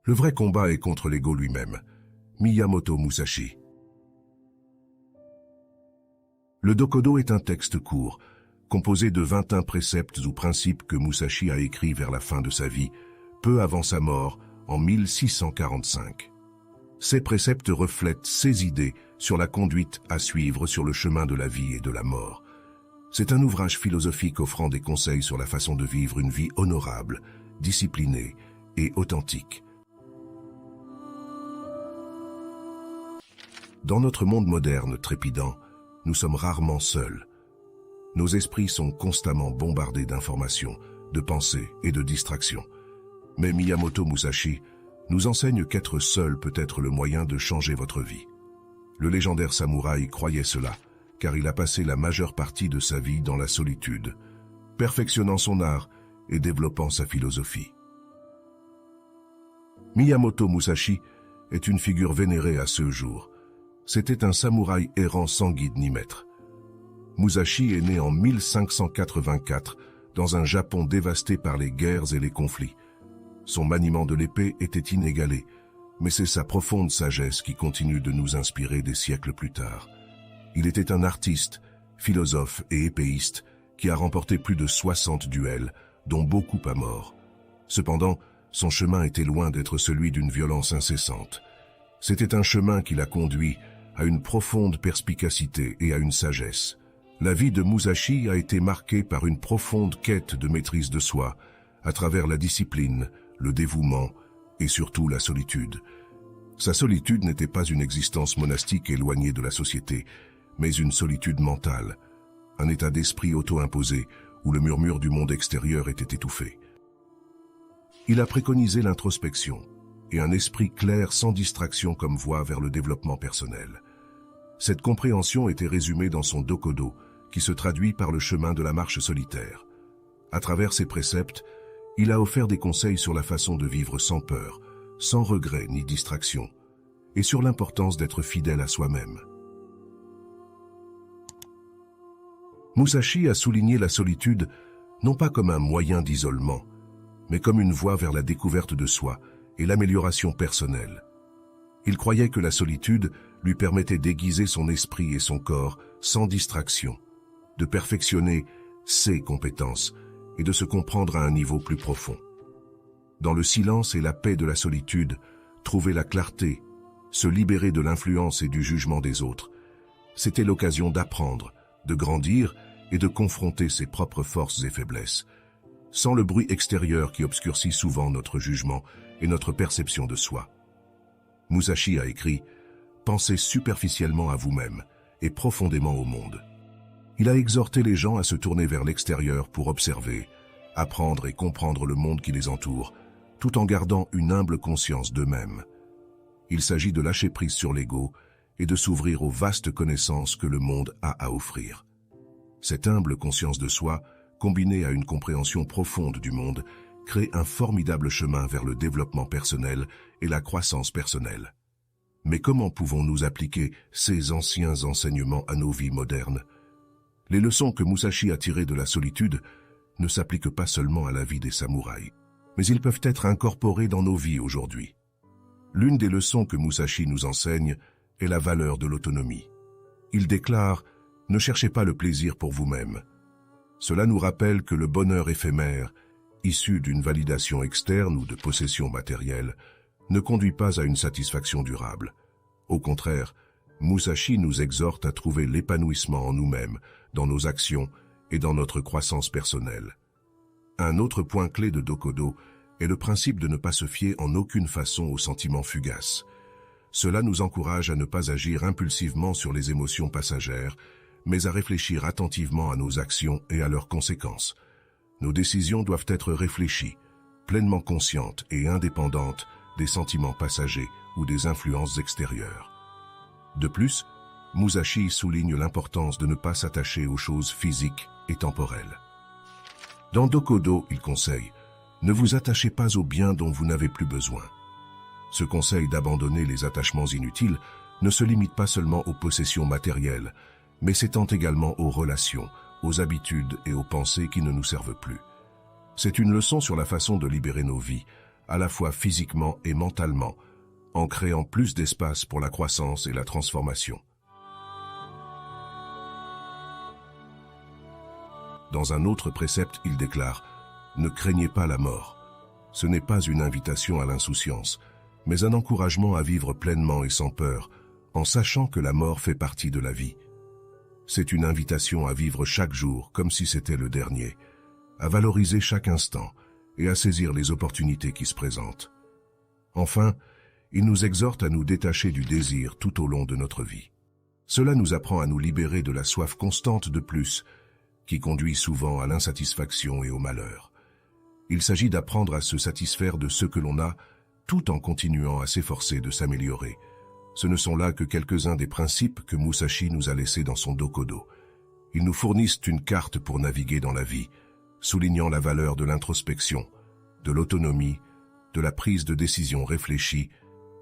Le vrai combat est contre l'ego lui-même. Miyamoto Musashi. Le Dokodo est un texte court, composé de 21 préceptes ou principes que Musashi a écrits vers la fin de sa vie, peu avant sa mort, en 1645. Ces préceptes reflètent ses idées sur la conduite à suivre sur le chemin de la vie et de la mort. C'est un ouvrage philosophique offrant des conseils sur la façon de vivre une vie honorable, disciplinée et authentique. Dans notre monde moderne trépidant, nous sommes rarement seuls. Nos esprits sont constamment bombardés d'informations, de pensées et de distractions. Mais Miyamoto Musashi nous enseigne qu'être seul peut être le moyen de changer votre vie. Le légendaire samouraï croyait cela, car il a passé la majeure partie de sa vie dans la solitude, perfectionnant son art et développant sa philosophie. Miyamoto Musashi est une figure vénérée à ce jour. C'était un samouraï errant sans guide ni maître. Musashi est né en 1584 dans un Japon dévasté par les guerres et les conflits. Son maniement de l'épée était inégalé, mais c'est sa profonde sagesse qui continue de nous inspirer des siècles plus tard. Il était un artiste, philosophe et épéiste qui a remporté plus de 60 duels, dont beaucoup à mort. Cependant, son chemin était loin d'être celui d'une violence incessante. C'était un chemin qui l'a conduit à une profonde perspicacité et à une sagesse. La vie de Musashi a été marquée par une profonde quête de maîtrise de soi, à travers la discipline, le dévouement et surtout la solitude. Sa solitude n'était pas une existence monastique éloignée de la société, mais une solitude mentale, un état d'esprit auto-imposé où le murmure du monde extérieur était étouffé. Il a préconisé l'introspection et un esprit clair sans distraction comme voie vers le développement personnel. Cette compréhension était résumée dans son Dokodo, qui se traduit par le chemin de la marche solitaire. À travers ses préceptes, il a offert des conseils sur la façon de vivre sans peur, sans regret ni distraction, et sur l'importance d'être fidèle à soi-même. Musashi a souligné la solitude non pas comme un moyen d'isolement, mais comme une voie vers la découverte de soi et l'amélioration personnelle. Il croyait que la solitude lui permettait d'aiguiser son esprit et son corps sans distraction, de perfectionner ses compétences et de se comprendre à un niveau plus profond. Dans le silence et la paix de la solitude, trouver la clarté, se libérer de l'influence et du jugement des autres, c'était l'occasion d'apprendre, de grandir et de confronter ses propres forces et faiblesses, sans le bruit extérieur qui obscurcit souvent notre jugement et notre perception de soi. Musashi a écrit « Pensez superficiellement à vous-même et profondément au monde ». Il a exhorté les gens à se tourner vers l'extérieur pour observer, apprendre et comprendre le monde qui les entoure, tout en gardant une humble conscience d'eux-mêmes. Il s'agit de lâcher prise sur l'ego et de s'ouvrir aux vastes connaissances que le monde a à offrir. Cette humble conscience de soi, combinée à une compréhension profonde du monde, crée un formidable chemin vers le développement personnel et la croissance personnelle. Mais comment pouvons-nous appliquer ces anciens enseignements à nos vies modernes? Les leçons que Musashi a tirées de la solitude ne s'appliquent pas seulement à la vie des samouraïs, mais ils peuvent être incorporés dans nos vies aujourd'hui. L'une des leçons que Musashi nous enseigne est la valeur de l'autonomie. Il déclare « Ne cherchez pas le plaisir pour vous-même ». Cela nous rappelle que le bonheur éphémère, issu d'une validation externe ou de possession matérielle, ne conduit pas à une satisfaction durable. Au contraire, Musashi nous exhorte à trouver l'épanouissement en nous-mêmes, dans nos actions et dans notre croissance personnelle. Un autre point clé de Dokodo est le principe de ne pas se fier en aucune façon aux sentiments fugaces. Cela nous encourage à ne pas agir impulsivement sur les émotions passagères, mais à réfléchir attentivement à nos actions et à leurs conséquences. Nos décisions doivent être réfléchies, pleinement conscientes et indépendantes des sentiments passagers ou des influences extérieures. De plus, Musashi souligne l'importance de ne pas s'attacher aux choses physiques et temporelles. Dans Dokodo, il conseille « Ne vous attachez pas aux biens dont vous n'avez plus besoin ». Ce conseil d'abandonner les attachements inutiles ne se limite pas seulement aux possessions matérielles, mais s'étend également aux relations, aux habitudes et aux pensées qui ne nous servent plus. C'est une leçon sur la façon de libérer nos vies, à la fois physiquement et mentalement, en créant plus d'espace pour la croissance et la transformation. Dans un autre précepte, il déclare « Ne craignez pas la mort ». Ce n'est pas une invitation à l'insouciance, mais un encouragement à vivre pleinement et sans peur, en sachant que la mort fait partie de la vie. C'est une invitation à vivre chaque jour comme si c'était le dernier, à valoriser chaque instant et à saisir les opportunités qui se présentent. Enfin, il nous exhorte à nous détacher du désir tout au long de notre vie. Cela nous apprend à nous libérer de la soif constante de plus, qui conduit souvent à l'insatisfaction et au malheur. Il s'agit d'apprendre à se satisfaire de ce que l'on a, tout en continuant à s'efforcer de s'améliorer. Ce ne sont là que quelques-uns des principes que Musashi nous a laissés dans son Dokodo. Ils nous fournissent une carte pour naviguer dans la vie, soulignant la valeur de l'introspection, de l'autonomie, de la prise de décision réfléchie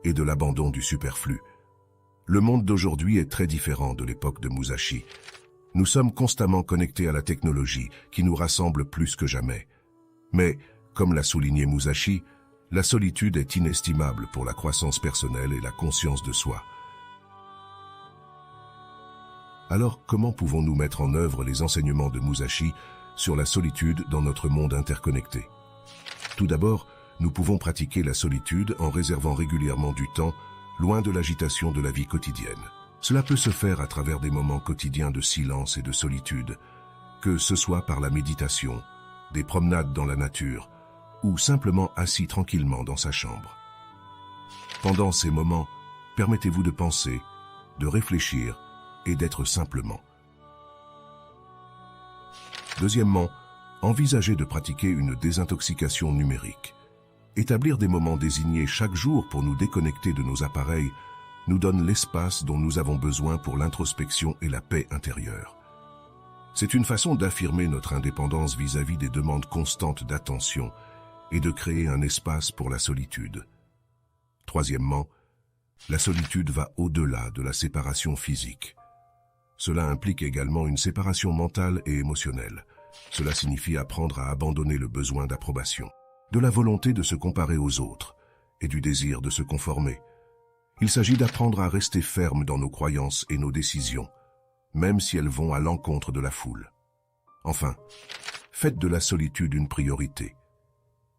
et de l'abandon du superflu. Le monde d'aujourd'hui est très différent de l'époque de Musashi. Nous sommes constamment connectés à la technologie qui nous rassemble plus que jamais. Mais, comme l'a souligné Musashi, la solitude est inestimable pour la croissance personnelle et la conscience de soi. Alors, comment pouvons-nous mettre en œuvre les enseignements de Musashi sur la solitude dans notre monde interconnecté? Tout d'abord, nous pouvons pratiquer la solitude en réservant régulièrement du temps, loin de l'agitation de la vie quotidienne. Cela peut se faire à travers des moments quotidiens de silence et de solitude, que ce soit par la méditation, des promenades dans la nature, ou simplement assis tranquillement dans sa chambre. Pendant ces moments, permettez-vous de penser, de réfléchir et d'être simplement. Deuxièmement, envisagez de pratiquer une désintoxication numérique. Établir des moments désignés chaque jour pour nous déconnecter de nos appareils nous donne l'espace dont nous avons besoin pour l'introspection et la paix intérieure. C'est une façon d'affirmer notre indépendance vis-à-vis des demandes constantes d'attention et de créer un espace pour la solitude. Troisièmement, la solitude va au-delà de la séparation physique. Cela implique également une séparation mentale et émotionnelle. Cela signifie apprendre à abandonner le besoin d'approbation, de la volonté de se comparer aux autres et du désir de se conformer. Il s'agit d'apprendre à rester ferme dans nos croyances et nos décisions, même si elles vont à l'encontre de la foule. Enfin, faites de la solitude une priorité.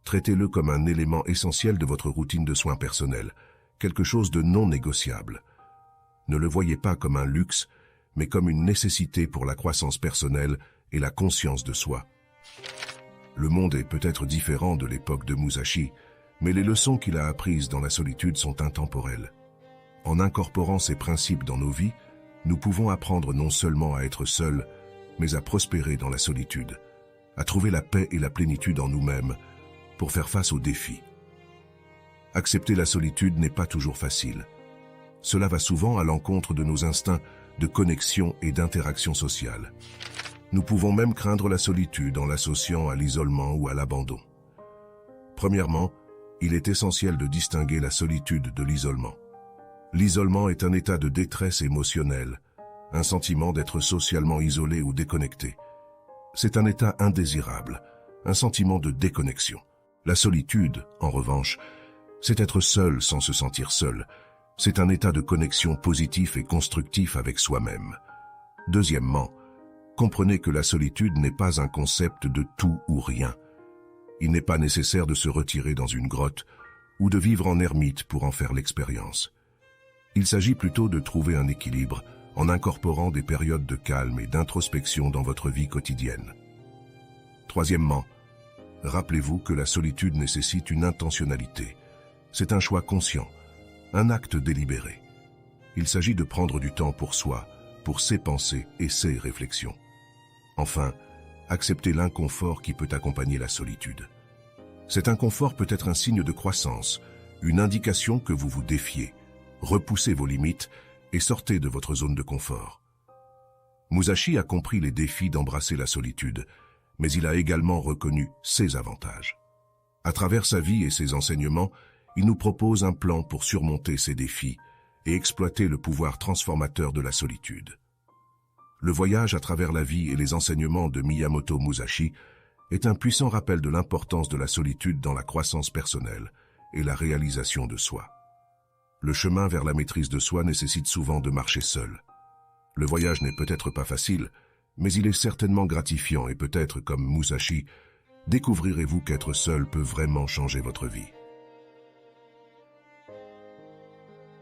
Traitez-le comme un élément essentiel de votre routine de soins personnels, quelque chose de non négociable. Ne le voyez pas comme un luxe, mais comme une nécessité pour la croissance personnelle et la conscience de soi. Le monde est peut-être différent de l'époque de Musashi, mais les leçons qu'il a apprises dans la solitude sont intemporelles. En incorporant ces principes dans nos vies, nous pouvons apprendre non seulement à être seuls, mais à prospérer dans la solitude, à trouver la paix et la plénitude en nous-mêmes pour faire face aux défis. Accepter la solitude n'est pas toujours facile. Cela va souvent à l'encontre de nos instincts de connexion et d'interaction sociale. Nous pouvons même craindre la solitude en l'associant à l'isolement ou à l'abandon. Premièrement, il est essentiel de distinguer la solitude de l'isolement. L'isolement est un état de détresse émotionnelle, un sentiment d'être socialement isolé ou déconnecté. C'est un état indésirable, un sentiment de déconnexion. La solitude, en revanche, c'est être seul sans se sentir seul. C'est un état de connexion positif et constructif avec soi-même. Deuxièmement, comprenez que la solitude n'est pas un concept de tout ou rien. Il n'est pas nécessaire de se retirer dans une grotte ou de vivre en ermite pour en faire l'expérience. Il s'agit plutôt de trouver un équilibre en incorporant des périodes de calme et d'introspection dans votre vie quotidienne. Troisièmement, rappelez-vous que la solitude nécessite une intentionnalité. C'est un choix conscient, un acte délibéré. Il s'agit de prendre du temps pour soi, pour ses pensées et ses réflexions. Enfin, acceptez l'inconfort qui peut accompagner la solitude. Cet inconfort peut être un signe de croissance, une indication que vous vous défiez. Repoussez vos limites et sortez de votre zone de confort. Musashi a compris les défis d'embrasser la solitude, mais il a également reconnu ses avantages. À travers sa vie et ses enseignements, il nous propose un plan pour surmonter ces défis et exploiter le pouvoir transformateur de la solitude. Le voyage à travers la vie et les enseignements de Miyamoto Musashi est un puissant rappel de l'importance de la solitude dans la croissance personnelle et la réalisation de soi. Le chemin vers la maîtrise de soi nécessite souvent de marcher seul. Le voyage n'est peut-être pas facile, mais il est certainement gratifiant et peut-être, comme Musashi, découvrirez-vous qu'être seul peut vraiment changer votre vie.